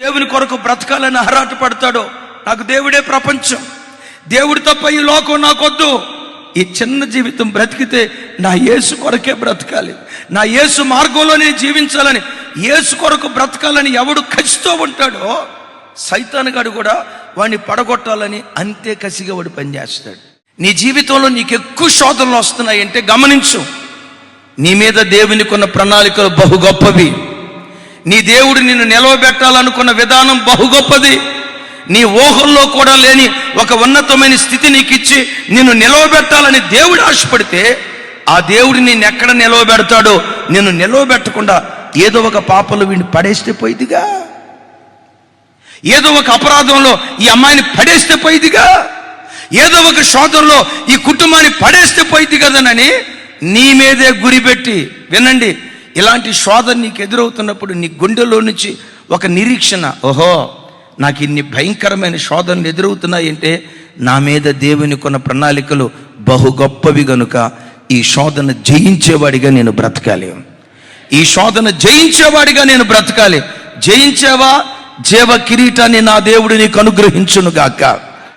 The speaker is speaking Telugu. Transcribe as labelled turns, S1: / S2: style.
S1: దేవుని కొరకు బ్రతకాలని ఆరాట పడతాడో, నాకు దేవుడే ప్రపంచం, దేవుడు తప్ప ఈ లోకం నాకొద్దు, ఈ చిన్న జీవితం బ్రతికితే నా యేసు కొరకే బ్రతకాలి, నా యేసు మార్గంలో నేను జీవించాలని, యేసు కొరకు బ్రతకాలని ఎవడు కసితో ఉంటాడో సైతాను గాడు కూడా వాడిని పడగొట్టాలని అంతే కసిగా వాడు పనిచేస్తాడు. నీ జీవితంలో నీకు ఎక్కువ శోధనలు వస్తున్నాయంటే గమనించు, నీ మీద దేవునికి ఉన్న ప్రణాళికలు బహు గొప్పవి. నీ దేవుడు నిన్ను నిలవబెట్టాలనుకున్న విధానం బహు గొప్పది. నీ ఊహల్లో కూడా లేని ఒక ఉన్నతమైన స్థితి నీకు ఇచ్చి నిన్ను నిలవబెట్టాలని దేవుడు ఆశపడితే, ఆ దేవుడు నిన్ను ఎక్కడ నిలవబెడతాడో నిన్ను నిలవబెట్టకుండా ఏదో ఒక పాపంలో వీడిని పడేస్తే పోయిదిగా, ఏదో ఒక అపరాధంలో ఈ అమ్మాయిని పడేస్తే పోయిదిగా, ఏదో ఒక శోధనలో ఈ కుటుంబాన్ని పడేస్తే పోయిద్ది కదనని నీ మీదే గురిపెట్టి, వినండి, ఇలాంటి శోధన నీకు ఎదురవుతున్నప్పుడు నీ గుండెలో నుంచి ఒక నిరీక్షణ, ఓహో నాకు ఇన్ని భయంకరమైన శోధనలు ఎదురవుతున్నాయంటే నా మీద దేవునికి ఉన్న ప్రణాళికలు బహు గొప్పవి గనుక ఈ శోధన జయించేవాడిగా నేను బ్రతకాలి, ఈ శోధన జయించేవాడిగా నేను బ్రతకాలి. జయించేవా, జీవ కిరీటాన్ని నా దేవుడు నీకు అనుగ్రహించును గాక.